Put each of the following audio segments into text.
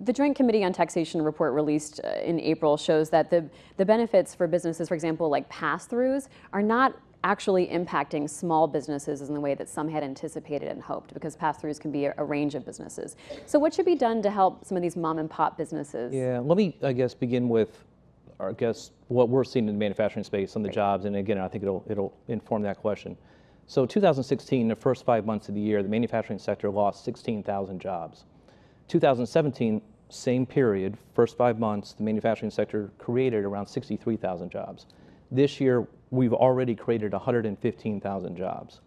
The Joint Committee on Taxation report released in April shows that the benefits for businesses, for example, like pass-throughs, are not actually impacting small businesses in the way that some had anticipated and hoped, because pass-throughs can be a range of businesses. So what should be done to help some of these mom and pop businesses? Yeah, let me, I guess, begin with, what we're seeing in the manufacturing space on the jobs, and again, I think it'll inform that question. So 2016, the first 5 months of the year, the manufacturing sector lost 16,000 jobs. 2017, same period, first 5 months, the manufacturing sector created around 63,000 jobs. This year, we've already created 115,000 jobs.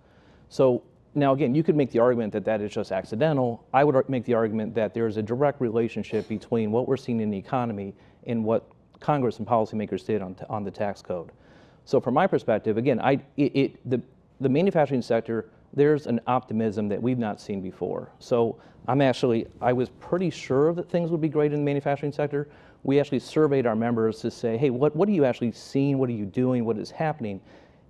So now again, you could make the argument that that is just accidental. I would make the argument that there is a direct relationship between what we're seeing in the economy and what Congress and policymakers did on the tax code. So from my perspective, again, the manufacturing sector, there's an optimism that we've not seen before. So I was pretty sure that things would be great in the manufacturing sector. We actually surveyed our members to say, hey, what are you actually seeing? What are you doing? What is happening?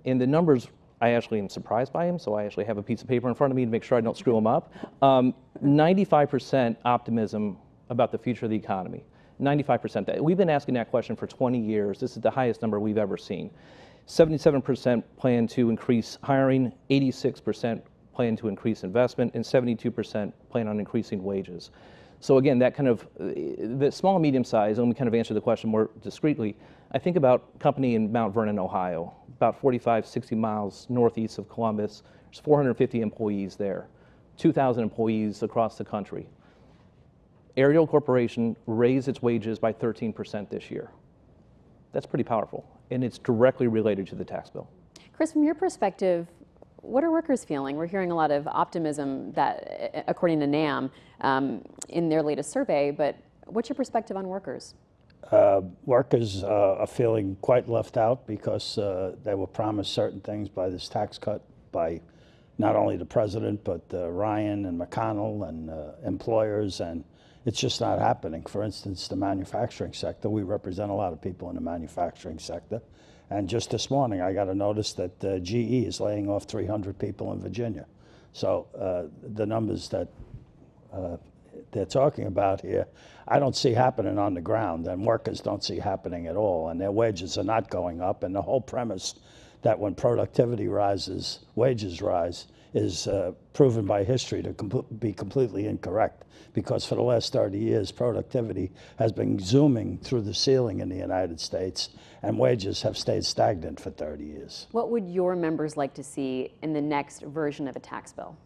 And the numbers, I actually am surprised by them, so I actually have a piece of paper in front of me to make sure I don't screw them up. 95% optimism about the future of the economy. 95%. We've been asking that question for 20 years. This is the highest number we've ever seen. 77% plan to increase hiring, 86% plan to increase investment, and 72% plan on increasing wages. So again, that kind of, the small and medium size, let me kind of answer the question more discreetly. I think about a company in Mount Vernon, Ohio, about 45, 60 miles northeast of Columbus. There's 450 employees there, 2,000 employees across the country. Ariel Corporation raised its wages by 13% this year. That's pretty powerful, and it's directly related to the tax bill. Chris, from your perspective, what are workers feeling? We're hearing a lot of optimism that, according to NAM, in their latest survey, but what's your perspective on workers? Workers are feeling quite left out because they were promised certain things by this tax cut by not only the president, but Ryan and McConnell and employers, and it's just not happening. For instance, the manufacturing sector, we represent a lot of people in the manufacturing sector. And just this morning, I got a notice that GE is laying off 300 people in Virginia. So the numbers that they're talking about here, I don't see happening on the ground, and workers don't see happening at all, and their wages are not going up. And the whole premise that when productivity rises, wages rise, is proven by history to be completely incorrect, because for the last 30 years, productivity has been zooming through the ceiling in the United States, and wages have stayed stagnant for 30 years. What would your members like to see in the next version of a tax bill?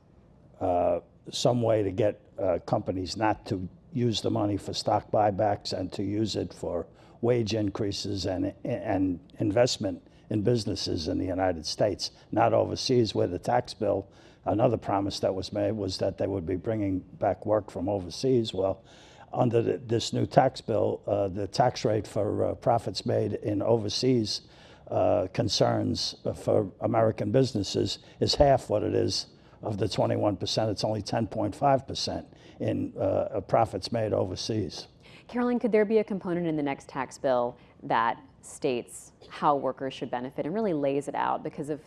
Some way to get companies not to use the money for stock buybacks and to use it for wage increases and investment in businesses in the United States, not overseas, where the tax bill, another promise that was made was that they would be bringing back work from overseas. Well, under this new tax bill, the tax rate for profits made in overseas concerns for American businesses is half what it is of the 21%. It's only 10.5% in profits made overseas. Carolyn, could there be a component in the next tax bill that states how workers should benefit and really lays it out? Because if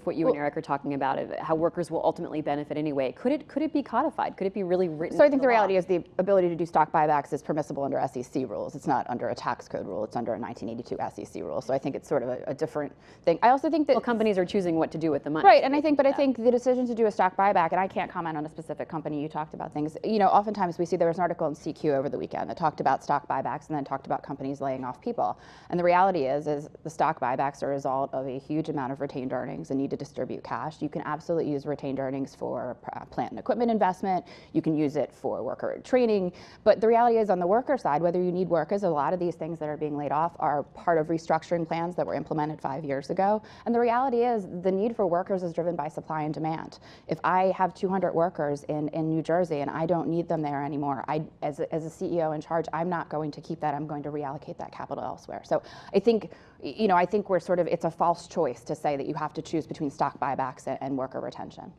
what you and Aric are talking about, how workers will ultimately benefit anyway, could it be codified? Could it be really written? So I think the reality is the ability to do stock buybacks is permissible under SEC rules. It's not under a tax code rule. It's under a 1982 SEC rule. So I think it's sort of a different thing. I also think that companies are choosing what to do with the money. Right, and I think the decision to do a stock buyback, and I can't comment on a specific company. You talked about things. You know, oftentimes we see there was an article in CQ over the weekend that talked about stock buybacks and then talked about companies laying off people. And the reality is the stock buybacks are a result of a huge amount of retained earnings and need to distribute cash. You can absolutely use retained earnings for plant and equipment investment. You can use it for worker training. But the reality is on the worker side, whether you need workers, a lot of these things that are being laid off are part of restructuring plans that were implemented 5 years ago. And the reality is the need for workers is driven by supply and demand. If I have 200 workers in New Jersey and I don't need them there anymore, as a CEO in charge, I'm not going to keep that. I'm going to reallocate that capital elsewhere. So I think, you know, I think we're sort of, it's a false choice to say that you have to choose between stock buybacks and worker retention.